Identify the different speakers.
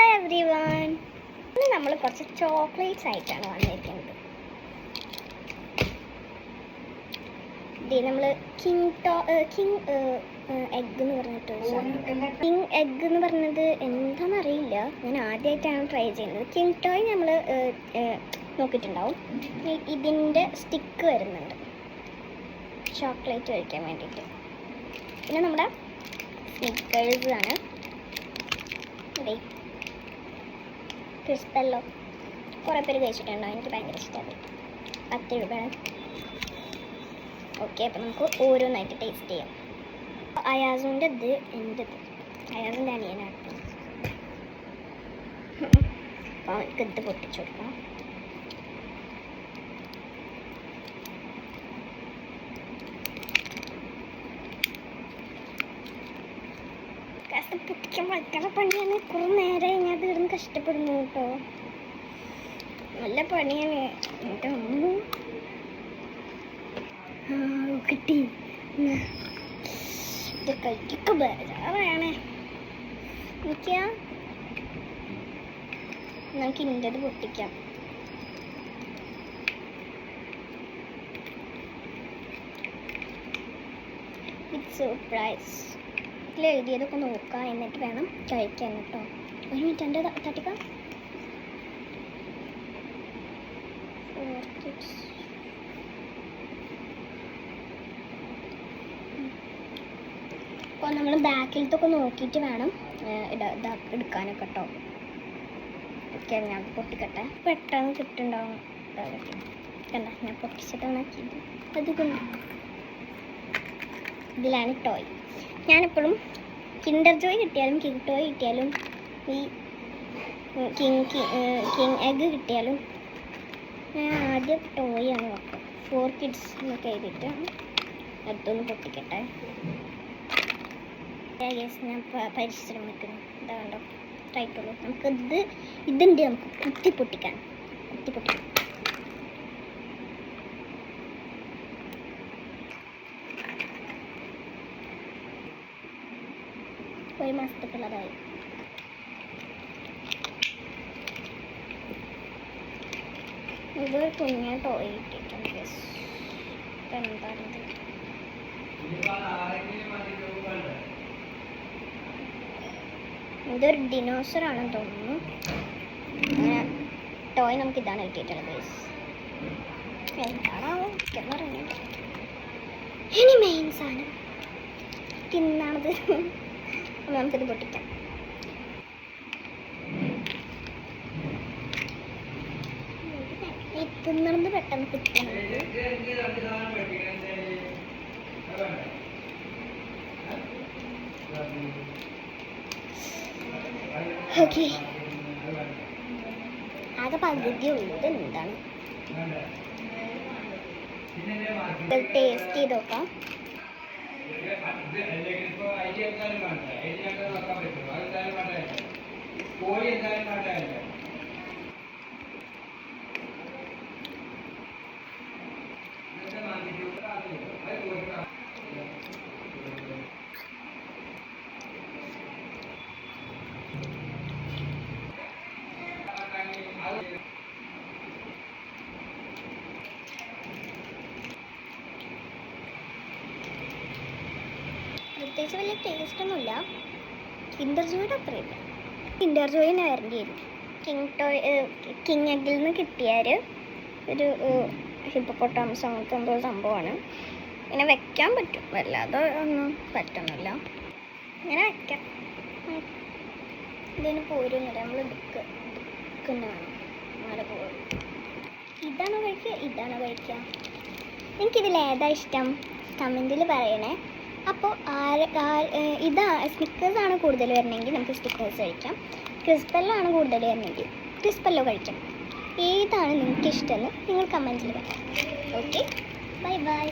Speaker 1: Hello everyone, ഇന്ന് നമ്മൾ കുറച്ച് ചോക്ലേറ്റ്സ് ആയിട്ടാണ് വന്നിരിക്കുന്നത്. നമ്മൾ കിങ് എഗ് എന്ന് പറഞ്ഞിട്ട് കിങ് എഗ് എന്ന് പറഞ്ഞത് എന്താണെന്നറിയില്ല, ഞാൻ ആദ്യമായിട്ടാണ് ട്രൈ ചെയ്യുന്നത്. കിങ് ടോയ് നമ്മൾ നോക്കിയിട്ടുണ്ടാവും. ഇതിൻ്റെ സ്റ്റിക്ക് വരുന്നുണ്ട് ചോക്ലേറ്റ് കഴിക്കാൻ വേണ്ടിയിട്ട്. പിന്നെ നമ്മുടെ സ്നിക്കേഴ്സ് ആണ്, ക്രിസ്പെല്ലോ. കുറേ പേര് കഴിച്ചിട്ടുണ്ടോ? എനിക്ക് ഭയങ്കര ഇഷ്ടമാണ്. 10 രൂപയാണ്. ഓക്കെ, അപ്പം നമുക്ക് ഓരോന്നായിട്ട് ടേസ്റ്റ് ചെയ്യാം. അയാസിൻ്റെ അയാസിൻ്റെ അനിയനാണ്. അപ്പോൾ അവർക്ക് ഇത് പൊട്ടിച്ചു കൊടുക്കാം. പൊട്ടിക്കാൻ ഭയങ്കര പണിയാണ്. കുറേ നേരം ഞാൻ തീർന്ന് കഷ്ടപ്പെടുന്നു കേട്ടോ. നല്ല പണിയാണ്. കിട്ടി. ഇത് കഴിക്കൊക്കെ ബേജാറാണ് എനിക്ക്. നമുക്ക് ഇൻ്റെത് പൊട്ടിക്കാം. It's surprise. ഇതിൽ എഴുതിയതൊക്കെ നോക്കാം, എന്നിട്ട് വേണം കഴിക്കാൻ കേട്ടോ. ഒരു മിനിറ്റ്, എൻ്റെ തട്ടിക്കാം. അപ്പോൾ നമ്മൾ ബാക്കിലത്തൊക്കെ നോക്കിയിട്ട് വേണം എടുക്കാനൊക്കെ കേട്ടോ. ഓക്കെ, ഞാൻ പൊട്ടിക്കട്ടെ. പെട്ടെന്ന് കിട്ടുന്നുണ്ടാവും. കണ്ട, ഞാൻ പൊട്ടിച്ചിട്ടാണ് ആക്കിയത്. അതുകൊണ്ട് ഇതിലാണ് ടോയ്. ഞാനെപ്പോഴും കിൻഡർ ജോയ് കിട്ടിയാലും കിങ് ടോയ് കിട്ടിയാലും ഈ കിങ് എഗ് കിട്ടിയാലും ഞാൻ ആദ്യം ടോയാണ് വെക്കുക. 4 kids എന്നൊക്കെ എഴുതിയിട്ട് അടുത്തൊന്ന് പൊട്ടിക്കട്ടെ. ഞാൻ പരിശ്രമിക്കുന്നു. ഇതാ കണ്ടോ, ആയിട്ടുള്ളൂ. ഇതുണ്ട്, നമുക്ക് കുത്തി പൊട്ടിക്കാം. ഒരു മാസത്തേക്കുള്ളതായി. ഇതൊരു കുഞ്ഞ ടോയ് കിട്ടിയിട്ടുണ്ട്. എന്താണിത്? ഇതൊരു ഡിനോസർ ആണെന്ന് തോന്നുന്നു. ടോയ് നമുക്ക് ഇതാണ് കിട്ടിയിട്ടുള്ളത്. എന്താണാവോ എന്നറിയുന്നുണ്ട്. ഇനി മെയിൻ സാധനം തിന്നാണത്. നമുക്കിത് പൊട്ടിക്കാം. തിന്നണത് പെട്ടെന്ന് കിട്ടണം. ഓക്കെ, ആകെ പകുതി ഉള്ളത്. എന്താണ് ടേസ്റ്റ് ചെയ്ത് നോക്കാം. പ്രത്യേകിച്ച് വലിയ ടേസ്റ്റ് ഒന്നുമില്ല. കിൻഡർ ജോയുടെ അത്രയില്ല. കിൻഡർ ജോയിന് വരേണ്ടി വരും. കിങ് എഗ്ഗിൽ നിന്ന് കിട്ടിയാൽ ഒരു ഹിപ്പോപ്പൊട്ടാമസ് അങ്ങനത്തെ എന്തോ സംഭവമാണ്. ഇങ്ങനെ വെക്കാൻ പറ്റും, വല്ലാതെ ഒന്നും പറ്റുന്നില്ല. ഇങ്ങനെ വെക്കാം. ഇതിന് പോരുന്നില്ല, നമ്മൾ എടുക്കുന്നതാണ്. അങ്ങനെ പോരും. ഇതാണോ കഴിക്കുക? എനിക്കിതിൽ ഏതാ ഇഷ്ടം? കമൻറ്റിൽ പറയണേ. അപ്പോൾ സ്നിക്കേഴ്സാണ് കൂടുതൽ വരണമെങ്കിൽ നമുക്ക് സ്നിക്കേഴ്സ് കഴിക്കാം. ക്രിസ്പെല്ലോ ആണ് കൂടുതൽ വരണമെങ്കിൽ ക്രിസ്പെല്ലോ കഴിക്കാം. ഏതാണ് നിങ്ങൾക്ക് ഇഷ്ടമെന്ന് നിങ്ങൾ കമൻറ്റിൽ പറയാം. Okay, by.